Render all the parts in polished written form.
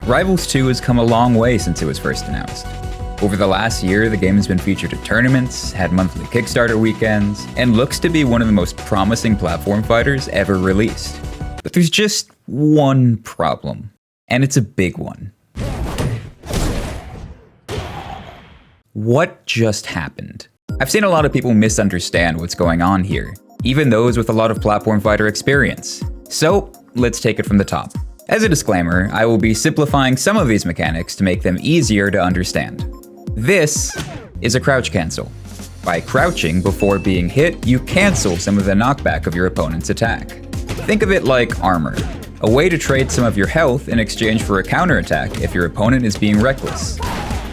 Rivals 2 has come a long way since it was first announced. Over the last year, the game has been featured at tournaments, had monthly Kickstarter weekends, and looks to be one of the most promising platform fighters ever released. But there's just one problem, and it's a big one. What just happened? I've seen a lot of people misunderstand what's going on here, even those with a lot of platform fighter experience. So let's take it from the top. As a disclaimer, I will be simplifying some of these mechanics to make them easier to understand. This is a crouch cancel. By crouching before being hit, you cancel some of the knockback of your opponent's attack. Think of it like armor, a way to trade some of your health in exchange for a counterattack if your opponent is being reckless.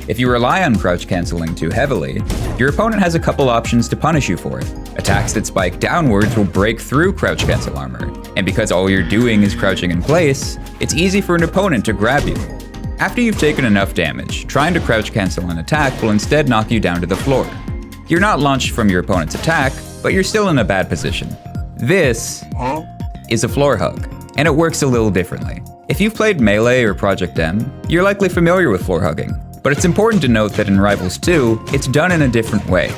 If you rely on crouch canceling too heavily, your opponent has a couple options to punish you for it. Attacks that spike downwards will break through crouch cancel armor, and because all you're doing is crouching in place, it's easy for an opponent to grab you. After you've taken enough damage, trying to crouch cancel an attack will instead knock you down to the floor. You're not launched from your opponent's attack, but you're still in a bad position. This is a floor hug, and it works a little differently. If you've played Melee or Project M, you're likely familiar with floor hugging. But it's important to note that in Rivals 2, it's done in a different way.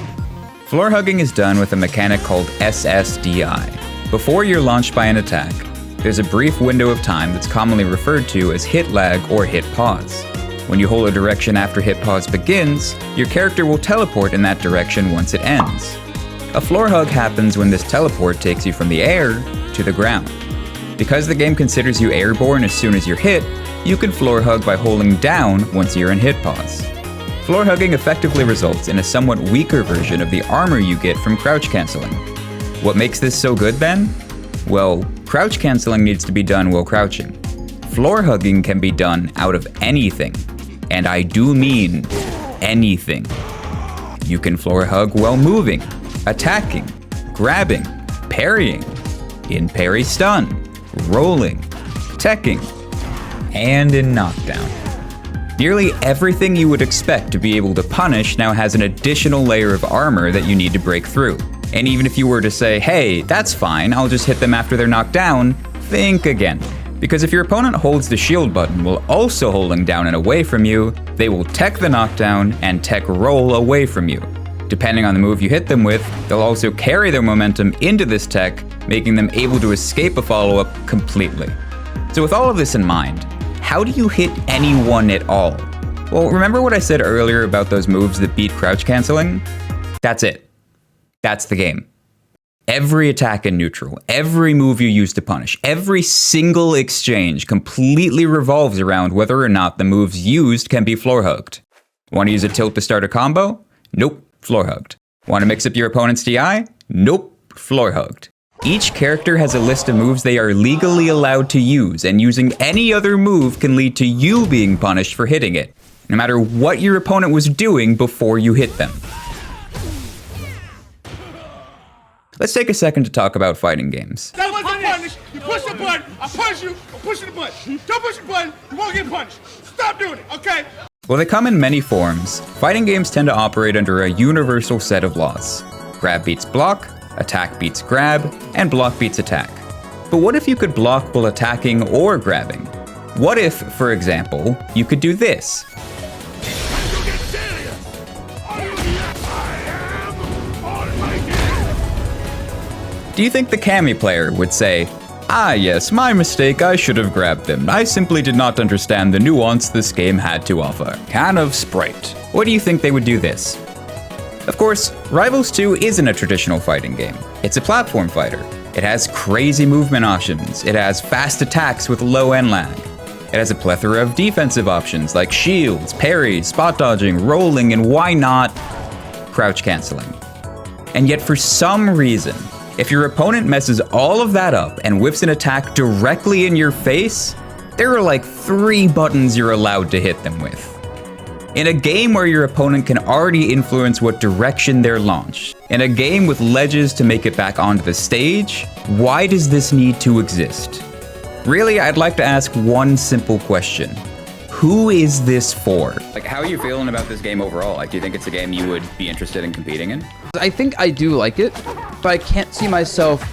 Floor hugging is done with a mechanic called SSDI. Before you're launched by an attack, there's a brief window of time that's commonly referred to as hit lag or hit pause. When you hold a direction after hit pause begins, your character will teleport in that direction once it ends. A floor hug happens when this teleport takes you from the air to the ground. Because the game considers you airborne as soon as you're hit, you can floor hug by holding down once you're in hit pause. Floor hugging effectively results in a somewhat weaker version of the armor you get from crouch canceling. What makes this so good then? Well, crouch canceling needs to be done while crouching. Floor hugging can be done out of anything, and I do mean anything. You can floor hug while moving, attacking, grabbing, parrying, in parry stun, rolling, teching, and in knockdown. Nearly everything you would expect to be able to punish now has an additional layer of armor that you need to break through. And even if you were to say, hey, that's fine, I'll just hit them after they're knocked down, think again. Because if your opponent holds the shield button while also holding down and away from you, they will tech the knockdown and tech roll away from you. Depending on the move you hit them with, they'll also carry their momentum into this tech, making them able to escape a follow-up completely. So with all of this in mind, how do you hit anyone at all? Well, remember what I said earlier about those moves that beat crouch canceling? That's it. That's the game. Every attack in neutral, every move you use to punish, every single exchange completely revolves around whether or not the moves used can be floor hugged. Want to use a tilt to start a combo? Nope, floor hugged. Want to mix up your opponent's DI? Nope, floor hugged. Each character has a list of moves they are legally allowed to use, and using any other move can lead to you being punished for hitting it, no matter what your opponent was doing before you hit them. Let's take a second to talk about fighting games. That was a punish. You push the button, I punch you, I'm pushing the button. Don't push the button, you won't get punished. Stop doing it, okay? While they come in many forms, fighting games tend to operate under a universal set of laws. Grab beats block, attack beats grab, and block beats attack. But what if you could block while attacking or grabbing? What if, for example, you could do this? Do you think the Kami player would say, "Ah yes, my mistake, I should have grabbed them. I simply did not understand the nuance this game had to offer. Can of Sprite." Or do you think they would do this? Of course, Rivals 2 isn't a traditional fighting game. It's a platform fighter. It has crazy movement options. It has fast attacks with low end lag. It has a plethora of defensive options like shields, parries, spot dodging, rolling, and why not, crouch canceling. And yet for some reason, if your opponent messes all of that up and whips an attack directly in your face, there are like 3 buttons you're allowed to hit them with. In a game where your opponent can already influence what direction they're launched, in a game with ledges to make it back onto the stage, why does this need to exist? Really, I'd like to ask one simple question. Who is this for? Like, how are you feeling about this game overall? Like, do you think it's a game you would be interested in competing in? I think I do like it, but I can't see myself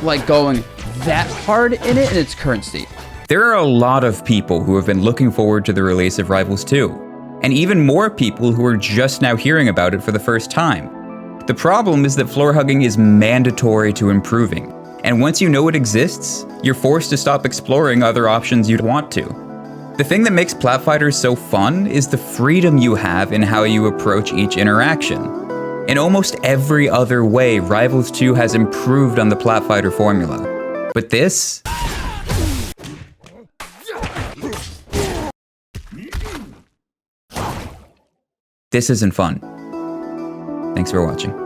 like going that hard in it in its current state. There are a lot of people who have been looking forward to the release of Rivals 2, and even more people who are just now hearing about it for the first time. The problem is that floor hugging is mandatory to improving, and once you know it exists, you're forced to stop exploring other options you'd want to. The thing that makes Plat Fighters so fun is the freedom you have in how you approach each interaction. In almost every other way, Rivals 2 has improved on the Plat Fighter formula. But this isn't fun. Thanks for watching.